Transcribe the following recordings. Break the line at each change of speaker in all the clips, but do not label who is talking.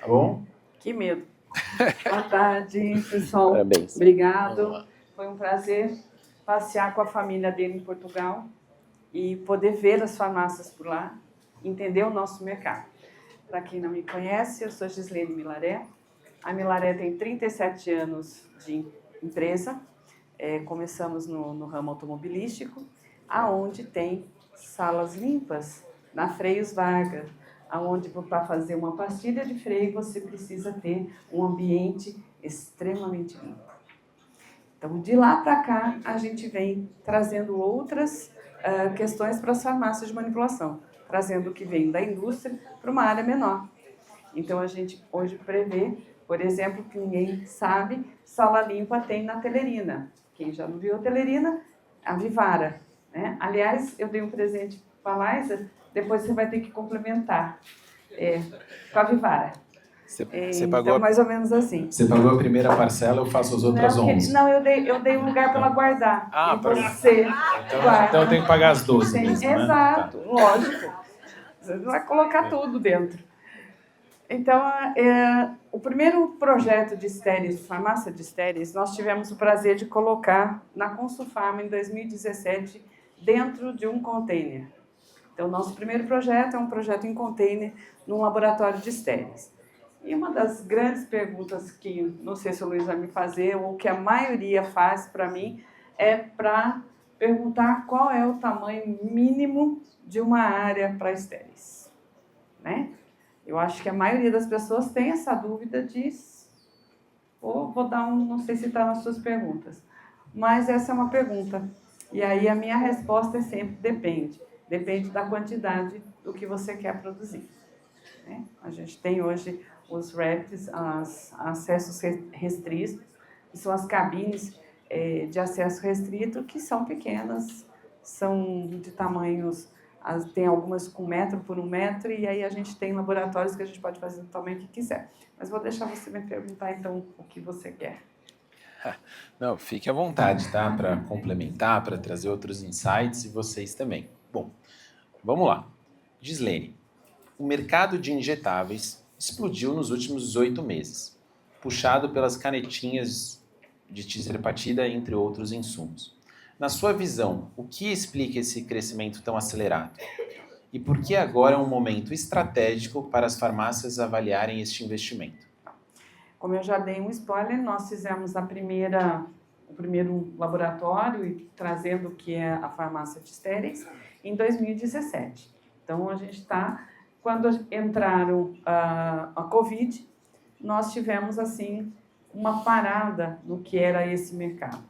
Tá bom?
Que medo. Boa tarde, pessoal.
Parabéns.
Obrigado. Foi um prazer passear com a família dele em Portugal e poder ver as farmácias por lá, entender o nosso mercado. Para quem não me conhece, eu sou Gislene Milaré. A Milaré tem 37 anos de empresa. Começamos no ramo automobilístico, aonde tem salas limpas na Freios Vargas, aonde para fazer uma pastilha de freio você precisa ter um ambiente extremamente limpo. Então, de lá para cá, a gente vem trazendo outras questões para as farmácias de manipulação, trazendo o que vem da indústria para uma área menor. Então, a gente hoje prevê, por exemplo, que ninguém sabe, sala limpa tem na Telerina. Quem já não viu a Telerina, a Vivara. Né? Aliás, eu dei um presente para a Liza, depois você vai ter que complementar com a Vivara.
Você pagou,
então, mais ou menos assim.
Você pagou a primeira parcela, eu faço as outras 11.
Não, eu dei um lugar para ela guardar.
Ah,
e você guarda.
Então eu tenho que pagar as 12 mesmo, né?
Exato, lógico. Você vai colocar tudo dentro. Então, o primeiro projeto de estéreis, farmácia de estéreis, nós tivemos o prazer de colocar na Consulfarma em 2017 dentro de um container. Então, nosso primeiro projeto é um projeto em container num laboratório de estéreis. E uma das grandes perguntas que, não sei se o Luiz vai me fazer, ou que a maioria faz para mim, é para perguntar qual é o tamanho mínimo de uma área para estéreis. Né? Eu acho que a maioria das pessoas tem essa dúvida de... vou dar não sei se está nas suas perguntas, mas essa é uma pergunta. E aí a minha resposta é sempre depende. Depende da quantidade do que você quer produzir. Né? A gente tem hoje os REPs, acessos restritos, que são as cabines de acesso restrito, que são pequenas, são de tamanhos... Tem algumas com 1 metro por 1 metro, e aí a gente tem laboratórios que a gente pode fazer do tamanho que quiser. Mas vou deixar você me perguntar, então, o que você quer.
Não, fique à vontade, tá? Para complementar, para trazer outros insights e vocês também. Bom, vamos lá. Gislene, o mercado de injetáveis explodiu nos últimos 18 meses, puxado pelas canetinhas de tirzepatida, entre outros insumos. Na sua visão, o que explica esse crescimento tão acelerado? E por que agora é um momento estratégico para as farmácias avaliarem este investimento?
Como eu já dei um spoiler, nós fizemos o primeiro laboratório, trazendo o que é a farmácia de estéreis, em 2017. Então, a gente está... Quando entraram a Covid, nós tivemos, assim, uma parada no que era esse mercado.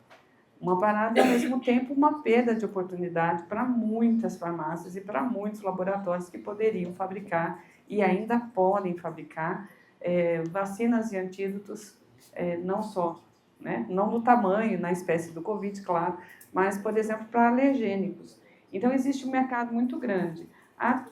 Uma parada, ao mesmo tempo, uma perda de oportunidade para muitas farmácias e para muitos laboratórios que poderiam fabricar e ainda podem fabricar vacinas e antídotos, não só, né? Não no tamanho, na espécie do Covid, claro, mas, por exemplo, para alergênicos. Então, existe um mercado muito grande.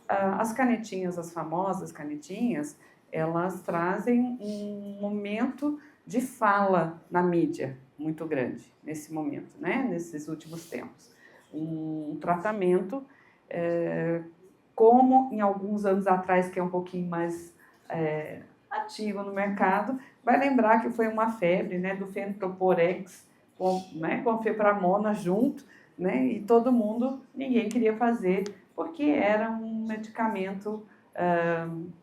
As canetinhas, as famosas canetinhas, elas trazem um momento de fala na mídia muito grande nesse momento, né? Nesses últimos tempos. Um tratamento, como em alguns anos atrás, que é um pouquinho mais ativo no mercado, vai lembrar que foi uma febre, né, do Fenoproporex com a Fepramona junto, né, e todo mundo, ninguém queria fazer, porque era um medicamento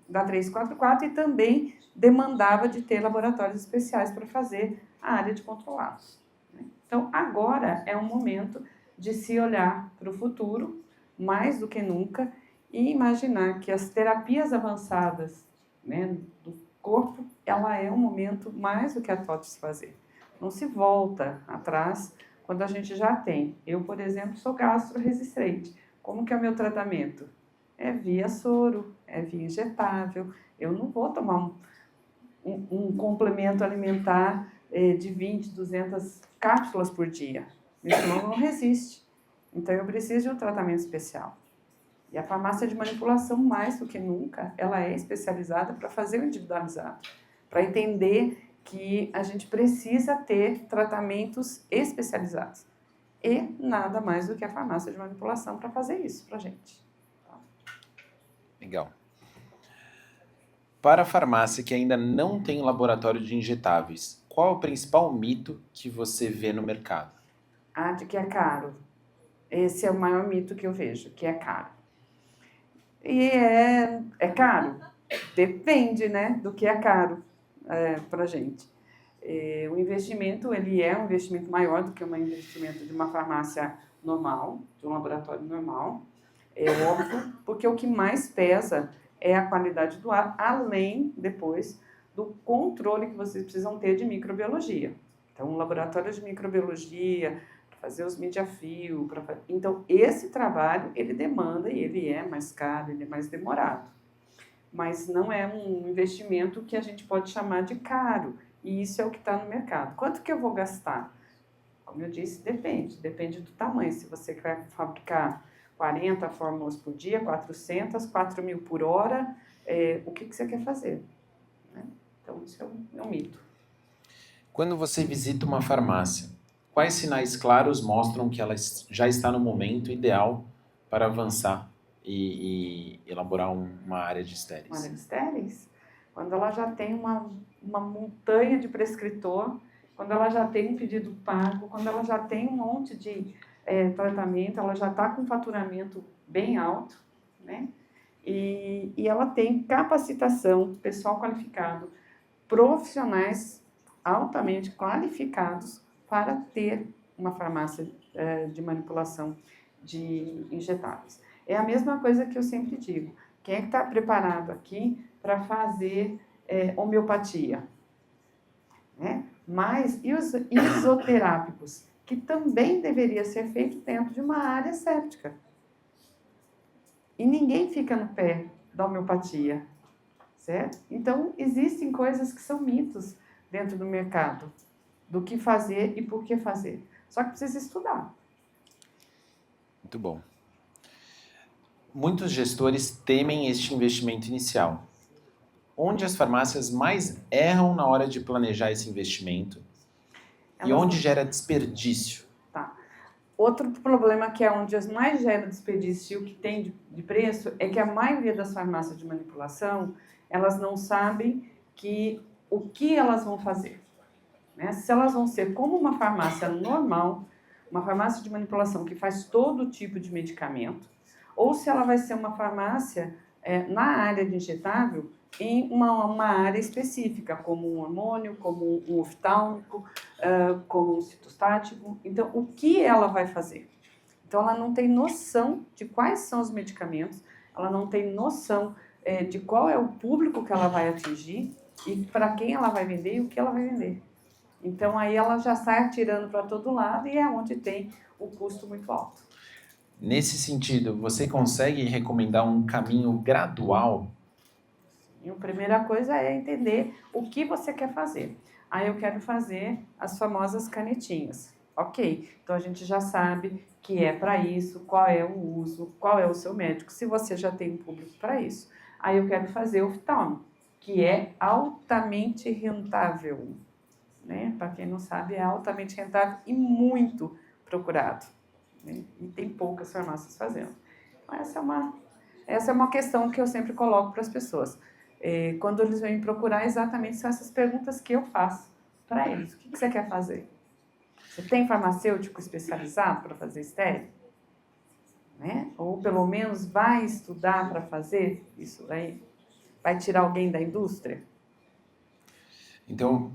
da 344 e também demandava de ter laboratórios especiais para fazer a área de controlados. Né? Então, agora é um momento de se olhar para o futuro, mais do que nunca, e imaginar que as terapias avançadas, né, do corpo, ela é um momento mais do que atual de se fazer. Não se volta atrás quando a gente já tem. Eu, por exemplo, sou gastro-resistente. Como que é o meu tratamento? É via soro, é via injetável. Eu não vou tomar um complemento alimentar de 20, 200 cápsulas por dia. Senão não resiste. Então, eu preciso de um tratamento especial. E a farmácia de manipulação, mais do que nunca, ela é especializada para fazer o individualizado, para entender que a gente precisa ter tratamentos especializados. E nada mais do que a farmácia de manipulação para fazer isso para a gente.
Legal. Para a farmácia que ainda não tem laboratório de injetáveis, qual é o principal mito que você vê no mercado?
De que é caro. Esse é o maior mito que eu vejo, que é caro. E é caro? Depende, né, do que é caro para a gente. O investimento, ele é um investimento maior do que um investimento de uma farmácia normal, de um laboratório normal. É óbvio, porque o que mais pesa é a qualidade do ar, além, depois, do controle que vocês precisam ter de microbiologia. Então, um laboratório de microbiologia, fazer os media-fio. Então, esse trabalho, ele demanda e ele é mais caro, ele é mais demorado. Mas não é um investimento que a gente pode chamar de caro. E isso é o que está no mercado. Quanto que eu vou gastar? Como eu disse, depende do tamanho. Se você quer fabricar 40 fórmulas por dia, 400, 4.000 por hora, o que você quer fazer? Né? Então, isso é um mito.
Quando você visita uma farmácia, quais sinais claros mostram que ela já está no momento ideal para avançar e elaborar uma área de estéreis?
Uma área de estéreis? Quando ela já tem uma montanha de prescritor, quando ela já tem um pedido pago, quando ela já tem um monte de tratamento, ela já está com um faturamento bem alto, né? E ela tem capacitação, pessoal qualificado, profissionais altamente qualificados para ter uma farmácia de manipulação de injetáveis. É a mesma coisa que eu sempre digo. Quem é que está preparado aqui para fazer homeopatia? Né? Mas e os isoterápicos? Que também deveria ser feito dentro de uma área séptica. E ninguém fica no pé da homeopatia, certo? Então, existem coisas que são mitos dentro do mercado, do que fazer e por que fazer. Só que precisa estudar.
Muito bom. Muitos gestores temem este investimento inicial. Onde as farmácias mais erram na hora de planejar esse investimento? E onde gera desperdício?
Tá. Outro problema que é onde as mais gera desperdício e o que tem de preço é que a maioria das farmácias de manipulação, elas não sabem o que elas vão fazer. Né? Se elas vão ser como uma farmácia normal, uma farmácia de manipulação que faz todo tipo de medicamento, ou se ela vai ser uma farmácia na área de injetável, em uma área específica, como um hormônio, como um oftálmico, como um citostático. Então, o que ela vai fazer? Então, ela não tem noção de quais são os medicamentos, ela não tem noção de qual é o público que ela vai atingir e para quem ela vai vender e o que ela vai vender. Então, aí ela já sai atirando para todo lado e é onde tem o custo muito alto.
Nesse sentido, você consegue recomendar um caminho gradual?
E a primeira coisa é entender o que você quer fazer. Aí eu quero fazer as famosas canetinhas. Ok, então a gente já sabe que é para isso, qual é o uso, qual é o seu médico, se você já tem um público para isso. Aí eu quero fazer o oftálmico, que é altamente rentável. Né? Para quem não sabe, é altamente rentável e muito procurado. Né? E tem poucas farmácias fazendo. Então, essa é uma questão que eu sempre coloco para as pessoas. Quando eles vêm me procurar, exatamente são essas perguntas que eu faço para eles. O que você quer fazer? Você tem farmacêutico especializado para fazer estéreo? Né? Ou pelo menos vai estudar para fazer isso daí? Vai tirar alguém da indústria?
Então,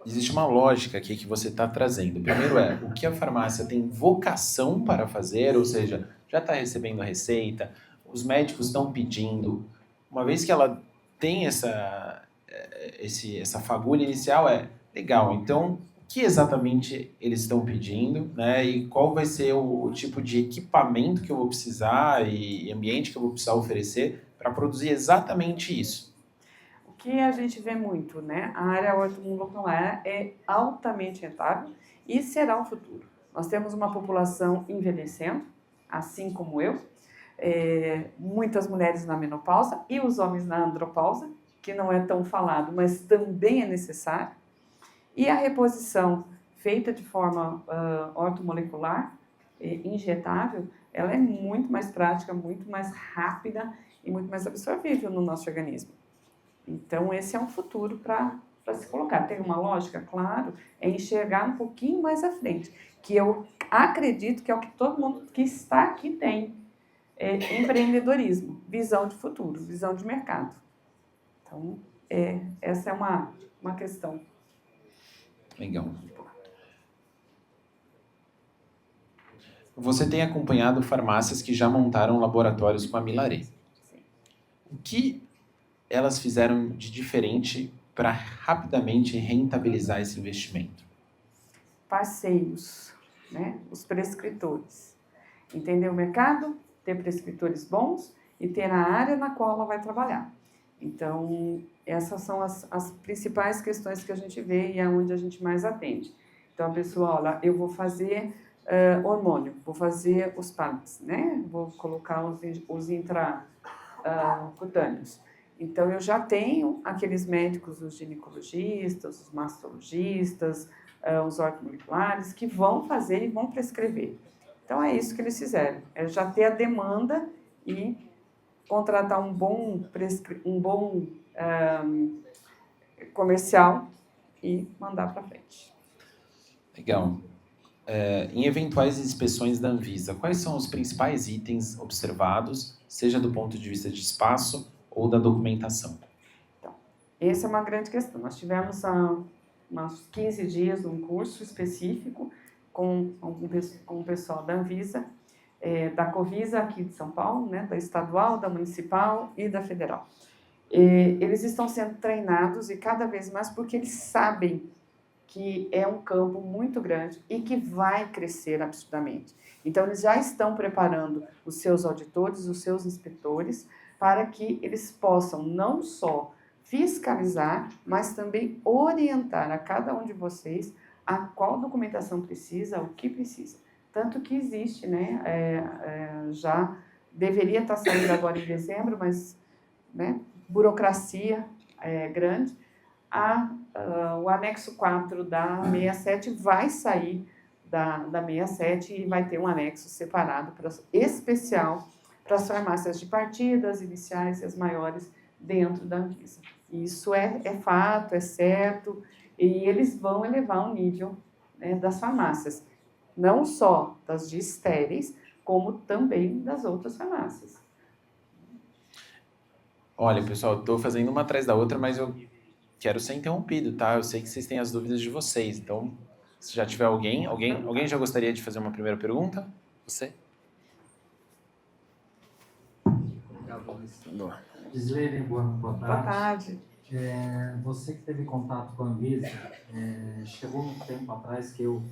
existe uma lógica aqui que você está trazendo. Primeiro o que a farmácia tem vocação para fazer, ou seja, já está recebendo a receita, os médicos estão pedindo. Uma vez que ela tem essa fagulha inicial, legal, então o que exatamente eles estão pedindo, né? E qual vai ser o tipo de equipamento que eu vou precisar e ambiente que eu vou precisar oferecer para produzir exatamente isso.
O que a gente vê muito, né? A área ortomolecular é altamente rentável e será o futuro. Nós temos uma população envelhecendo, assim como eu, muitas mulheres na menopausa e os homens na andropausa, que não é tão falado, mas também é necessário. E a reposição feita de forma ortomolecular, injetável, ela é muito mais prática, muito mais rápida e muito mais absorvível no nosso organismo. Então, esse é um futuro para se colocar. Tem uma lógica, claro, é enxergar um pouquinho mais à frente, que eu acredito que é o que todo mundo que está aqui tem. É empreendedorismo, visão de futuro, visão de mercado. Então, essa é uma questão.
Legal. Você tem acompanhado farmácias que já montaram laboratórios com a Milaré. O que elas fizeram de diferente para rapidamente rentabilizar esse investimento?
Parceiros, né? Os prescritores. Entender o mercado, ter prescritores bons e ter a área na qual ela vai trabalhar. Então, essas são as principais questões que a gente vê e é onde a gente mais atende. Então, a pessoa, olha, eu vou fazer hormônio, vou fazer os PAPs, né? Vou colocar os intracutâneos. Então, eu já tenho aqueles médicos, os ginecologistas, os mastologistas, os ortomoleculares, que vão fazer e vão prescrever. Então, é isso que eles fizeram. É já ter a demanda e contratar um bom comercial e mandar para frente.
Legal. Em eventuais inspeções da Anvisa, quais são os principais itens observados, seja do ponto de vista de espaço ou da documentação?
Então, essa é uma grande questão. Nós tivemos há uns 15 dias um curso específico com o pessoal da Anvisa, da Covisa aqui de São Paulo, né, da estadual, da municipal e da federal. Eles estão sendo treinados e cada vez mais porque eles sabem que é um campo muito grande e que vai crescer absurdamente. Então, eles já estão preparando os seus auditores, os seus inspetores, para que eles possam não só fiscalizar, mas também orientar a cada um de vocês a qual documentação precisa, o que precisa. Tanto que existe, né, já deveria estar saindo agora em dezembro, mas, né, burocracia grande. O anexo 4 da 67 vai sair da 67 e vai ter um anexo separado, especial para as farmácias de partida, as iniciais e as maiores dentro da Anvisa. Isso é fato, é certo, e eles vão elevar o nível, né, das farmácias, não só das de estéreis, como também das outras farmácias.
Olha, pessoal, estou fazendo uma atrás da outra, mas eu quero ser interrompido, tá? Eu sei que vocês têm as dúvidas de vocês, então, se já tiver alguém já gostaria de fazer uma primeira pergunta? Você?
Gislene, boa
Boa tarde.
Você que teve contato com a Anvisa, chegou um tempo atrás que eu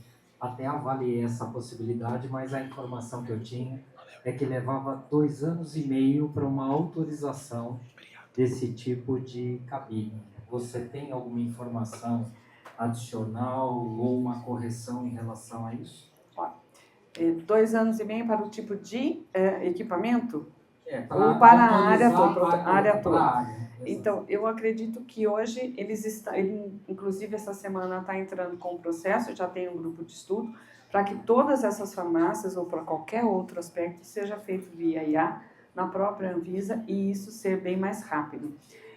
até avaliei essa possibilidade, mas a informação que eu tinha é que levava 2 anos e meio para uma autorização desse tipo de cabine. Você tem alguma informação adicional ou uma correção em relação a isso?
2 anos e meio para o tipo de equipamento?
Ou
para a área toda. Então, eu acredito que hoje inclusive essa semana está entrando com o processo, já tem um grupo de estudo, para que todas essas farmácias ou para qualquer outro aspecto seja feito via IA na própria Anvisa e isso ser bem mais rápido.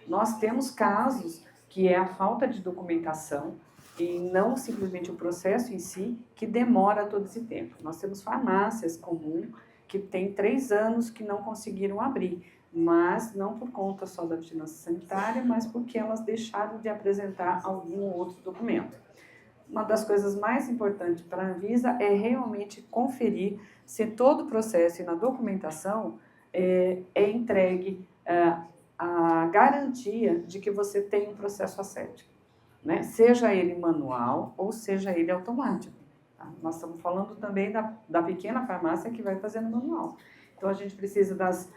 Nós temos casos que é a falta de documentação e não simplesmente o processo em si que demora todo esse tempo. Nós temos farmácias comuns que tem 3 anos que não conseguiram abrir, mas não por conta só da vigilância sanitária, mas porque elas deixaram de apresentar algum outro documento. Uma das coisas mais importantes para a Anvisa é realmente conferir se todo o processo e na documentação é entregue a garantia de que você tem um processo assético, né? Seja ele manual ou seja ele automático. Nós estamos falando também da pequena farmácia que vai fazendo manual. Então, a gente precisa das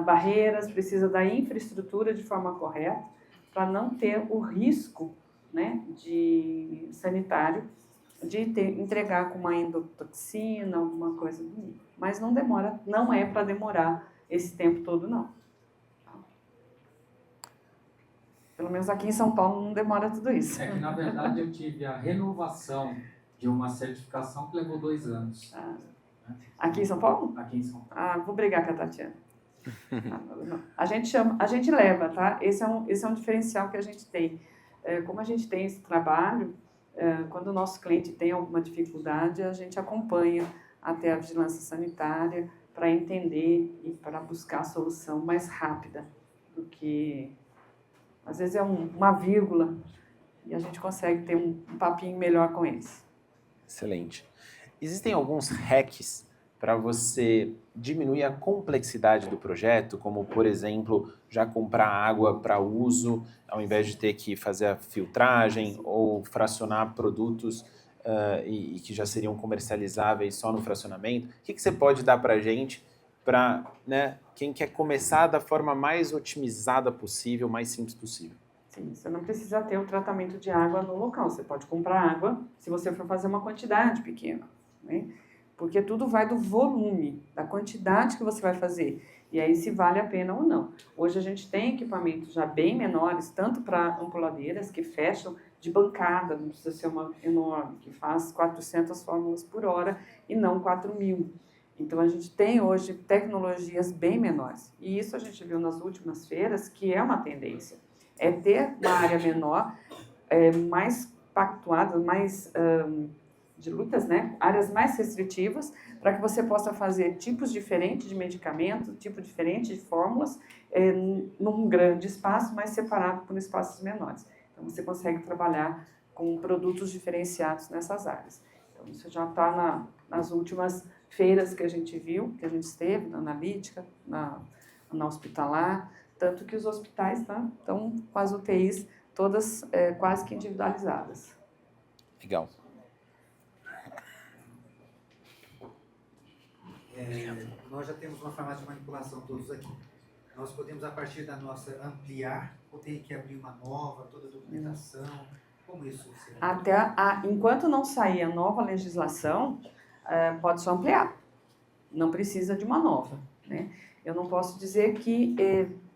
barreiras, precisa da infraestrutura de forma correta para não ter o risco, né, de sanitário de entregar com uma endotoxina, alguma coisa do nível. Mas não demora, não é para demorar esse tempo todo, não. Pelo menos aqui em São Paulo não demora tudo isso.
É que, na verdade, eu tive a renovação de uma certificação que levou 2 anos.
Aqui em São Paulo?
Aqui em São Paulo.
Vou brigar com a Tatiana. A gente leva, tá? Esse é um diferencial que a gente tem. Como a gente tem esse trabalho, quando o nosso cliente tem alguma dificuldade, a gente acompanha até a vigilância sanitária para entender e para buscar a solução mais rápida do que... Às vezes é uma vírgula e a gente consegue ter um papinho melhor com eles.
Excelente. Existem alguns hacks para você diminuir a complexidade do projeto, como, por exemplo, já comprar água para uso, ao invés de ter que fazer a filtragem ou fracionar produtos e que já seriam comercializáveis só no fracionamento? O que você pode dar para a gente para, né, quem quer começar da forma mais otimizada possível, mais simples possível?
Sim, você não precisa ter o tratamento de água no local. Você pode comprar água se você for fazer uma quantidade pequena, né? Porque tudo vai do volume, da quantidade que você vai fazer. E aí se vale a pena ou não. Hoje a gente tem equipamentos já bem menores, tanto para ampoladeiras que fecham de bancada, não precisa ser uma enorme, que faz 400 fórmulas por hora e não 4.000. Então a gente tem hoje tecnologias bem menores. E isso a gente viu nas últimas feiras, que é uma tendência. É ter uma área menor, mais pactuada, mais dilutas, né? Áreas mais restritivas, para que você possa fazer tipos diferentes de medicamento, tipo diferente de fórmulas, num grande espaço, mas separado por espaços menores. Então, você consegue trabalhar com produtos diferenciados nessas áreas. Então, isso já está nas últimas feiras que a gente viu, que a gente esteve, na analítica, na hospitalar, tanto que os hospitais estão com as UTIs todas quase que individualizadas.
Legal.
Nós já temos uma farmácia de manipulação todos aqui. Nós podemos, a partir da nossa, ampliar, ou tem que abrir uma nova, toda a documentação? Como isso será?
Enquanto não sair a nova legislação, pode só ampliar. Não precisa de uma nova, né? Eu não posso dizer que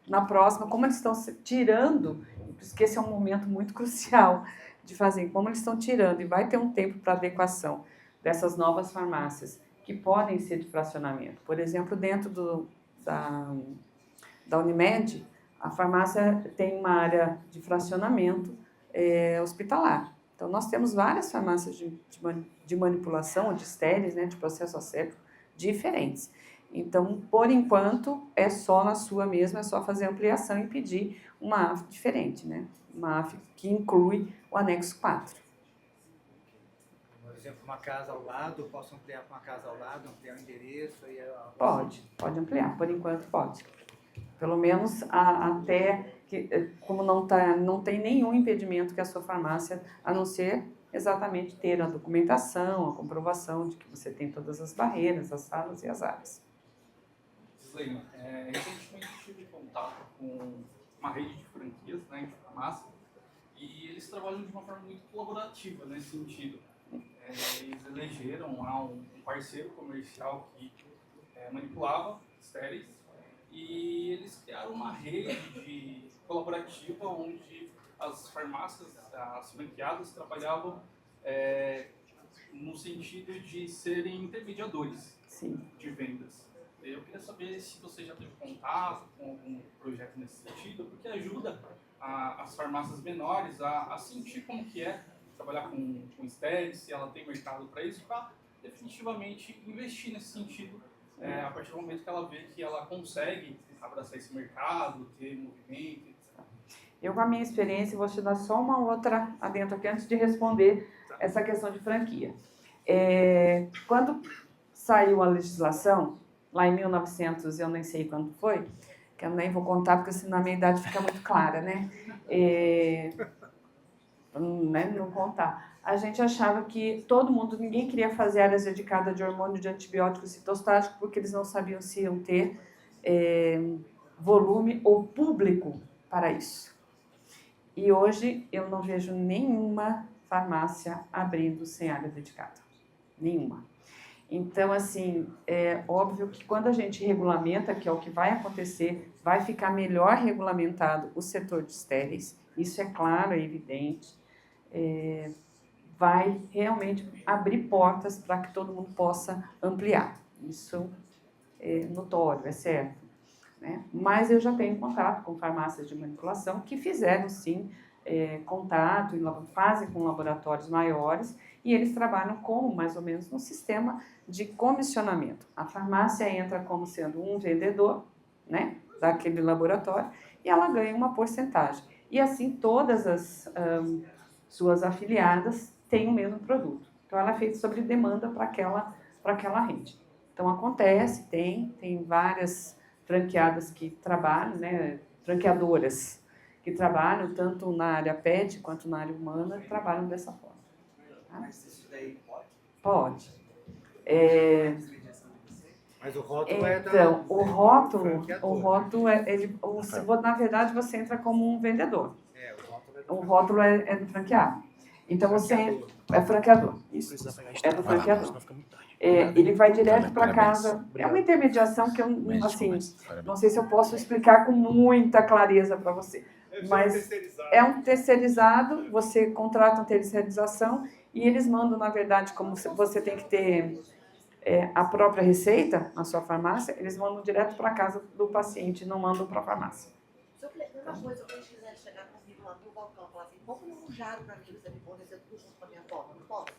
na próxima, como eles estão tirando, porque esse é um momento muito crucial de fazer, como eles estão tirando, e vai ter um tempo para adequação dessas novas farmácias, que podem ser de fracionamento. Por exemplo, dentro da Unimed, a farmácia tem uma área de fracionamento hospitalar. Então, nós temos várias farmácias de manipulação, de estéreis, né, de processo asséptico, diferentes. Então, por enquanto, é só na sua mesma, é só fazer ampliação e pedir uma AF diferente, né? Uma AF que inclui o anexo 4.
Por exemplo, uma casa ao lado, eu posso ampliar para uma casa ao lado, ampliar o endereço?
Pode ampliar, por enquanto pode. Pelo menos até que, como não tem nenhum impedimento que a sua farmácia, a não ser exatamente ter a documentação, a comprovação de que você tem todas as barreiras, as salas e as áreas.
Gislene, recentemente tive contato com uma rede de franquias, né, de farmácia, e eles trabalham de uma forma muito colaborativa nesse sentido. Eles elegeram lá um parceiro comercial que manipulava estéreis e eles criaram uma rede colaborativa onde as farmácias, as franqueadas, trabalhavam no sentido de serem intermediadores.
Sim.
De vendas. Eu queria saber se você já teve contato com algum projeto nesse sentido, porque ajuda as farmácias menores a sentir como que é trabalhar com estéreis, se ela tem mercado para isso, para definitivamente investir nesse sentido, a partir do momento que ela vê que ela consegue abraçar esse mercado, ter movimento, etc.
Eu, com a minha experiência, vou te dar só uma outra adentro aqui, antes de responder essa questão de franquia. Quando saiu a legislação, lá em 1900, eu nem sei quando foi, que eu nem vou contar, porque senão a minha idade fica muito clara, né? Não contar. A gente achava que ninguém queria fazer áreas dedicadas de hormônio, de antibiótico citostático, porque eles não sabiam se iam ter volume ou público para isso. E hoje eu não vejo nenhuma farmácia abrindo sem área dedicada. Nenhuma. Então, assim, é óbvio que quando a gente regulamenta, que é o que vai acontecer, vai ficar melhor regulamentado o setor de estéreis, isso é claro, é evidente, vai realmente abrir portas para que todo mundo possa ampliar. Isso é notório, é certo. né? Mas eu já tenho contato com farmácias de manipulação que fizeram, sim, contato, fazem com laboratórios maiores, e eles trabalham como, mais ou menos, no sistema de comissionamento. A farmácia entra como sendo um vendedor, né, daquele laboratório, e ela ganha uma porcentagem. E assim todas as suas afiliadas têm o mesmo produto. Então ela é feita sobre demanda para aquela rede. Então acontece, tem várias franqueadas que trabalham, né, franqueadoras que trabalham tanto na área pet quanto na área humana, trabalham dessa forma. Tá?
Mas isso daí pode?
Pode.
Mas o rótulo é da...
Então, o rótulo
franqueador.
na verdade, você entra como um vendedor.
O rótulo é do
O rótulo é do franqueado. Então, você
franqueador.
é franqueador. Isso, é do franqueador. Ele vai direto para casa. É uma intermediação que eu, assim, não sei se eu posso explicar com muita clareza para você. Mas é um terceirizado, você contrata uma terceirização e eles mandam, na verdade, como você tem que ter a própria receita na sua farmácia, eles mandam direto para casa do paciente, não mandam para a farmácia.
Se eu fizer uma coisa, se eles quiserem chegar comigo lá no balcão e falar assim, compra um jarro para mim, você me fornecer tudo junto com a minha forma, não posso?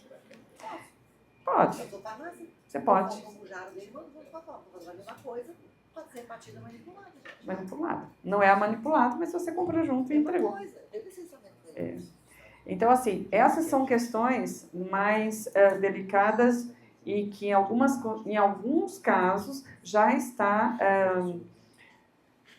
Pode,
Eu sou farmácia.
você pode.
Eu compro um jarro dele e mando junto com a forma. Vou fazer a mesma coisa, pode ser batida manipulada. Gente.
Manipulado. Não é a manipulado, mas você comprou junto e entregou.
Coisa, tem licenciamento.
Então, assim, essas são questões mais delicadas e que em alguns casos já está,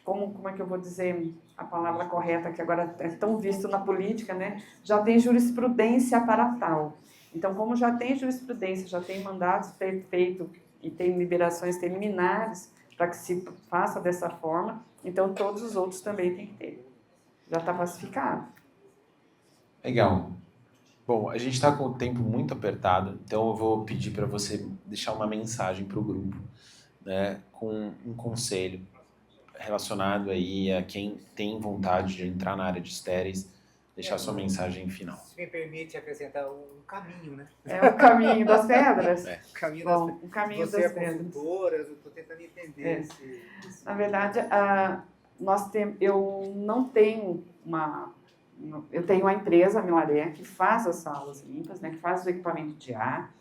como é que eu vou dizer a palavra correta, que agora é tão visto na política, né? Já tem jurisprudência para tal. Então, como já tem jurisprudência, já tem mandatos feitos e tem liberações, tem liminares para que se faça dessa forma, então todos os outros também têm que ter. Já está pacificado.
Legal. Bom, a gente está com o tempo muito apertado, então eu vou pedir para você deixar uma mensagem para o grupo, né, com um conselho relacionado aí a quem tem vontade de entrar na área de estéreis, deixar sua mensagem final.
Se me permite acrescentar um caminho, né?
É o caminho das pedras?
O caminho
Bom,
das
o caminho
Você
das
é
pedras.
consultora, eu estou tentando entender.
Na verdade, eu não tenho eu tenho uma empresa, a Milaré, que faz as salas limpas, né, que faz o equipamento de ar.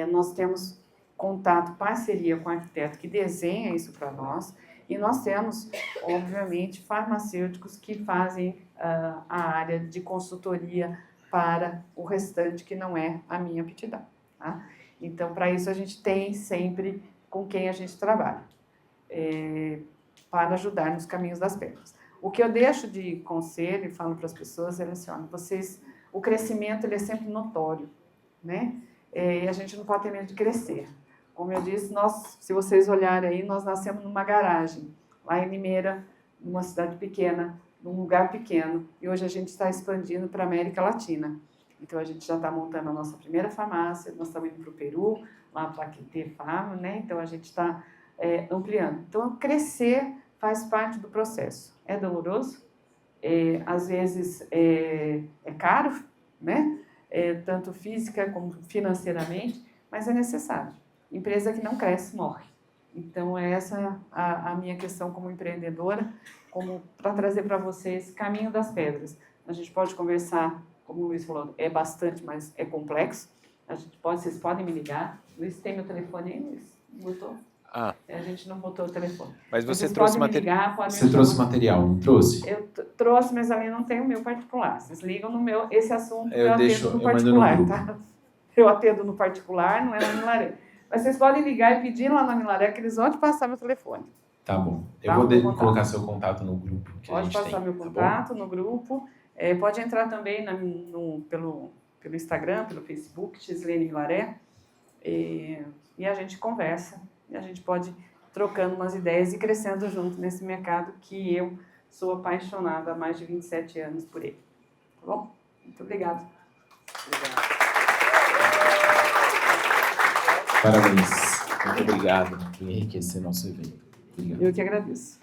Nós temos contato, parceria com o arquiteto que desenha isso para nós. E nós temos, obviamente, farmacêuticos que fazem a área de consultoria para o restante, que não é a minha aptidão. Tá? Então, para isso, a gente tem sempre com quem a gente trabalha, para ajudar nos caminhos das pedras. O que eu deixo de conselho e falo para as pessoas é assim, olha, o crescimento ele é sempre notório, né? E a gente não pode ter medo de crescer. Como eu disse, se vocês olharem aí, nós nascemos numa garagem, lá em Limeira, numa cidade pequena, num lugar pequeno, e hoje a gente está expandindo para a América Latina. Então, a gente já está montando a nossa primeira farmácia, nós estamos indo para o Peru, lá para ter farma, né? Então, a gente está ampliando. Então, crescer faz parte do processo. É doloroso, às vezes é caro, né? Tanto física como financeiramente, mas é necessário. Empresa que não cresce, morre. Então, essa a minha questão como empreendedora, para trazer para vocês caminho das pedras. A gente pode conversar, como o Luiz falou, é bastante, mas é complexo. Vocês podem me ligar. Luiz, tem meu telefone aí, Luiz? Botou?
A
gente não botou o telefone.
Mas você
Vocês
trouxe
podem me ligar,
Você trouxe material, não trouxe?
Eu trouxe, mas ali não tem o meu particular. Vocês ligam no meu... Esse assunto eu atendo no
eu mando
particular,
no
tá? Eu atendo no particular, não é na Milaré. Mas vocês podem ligar e pedir lá na Milaré que eles vão te passar meu telefone.
Tá bom. Eu
Tá,
vou
vou
colocar seu contato no grupo que a
Pode
gente
passar
tem,
meu
tá
contato no grupo. Pode entrar também pelo Instagram, pelo Facebook, Gislene Milaré. E a gente conversa. E a gente pode trocando umas ideias e crescendo junto nesse mercado que eu sou apaixonada há mais de 27 anos por ele. Tá bom? Muito obrigada.
Parabéns. Muito obrigado por enriquecer nosso evento. Obrigado.
Eu que agradeço.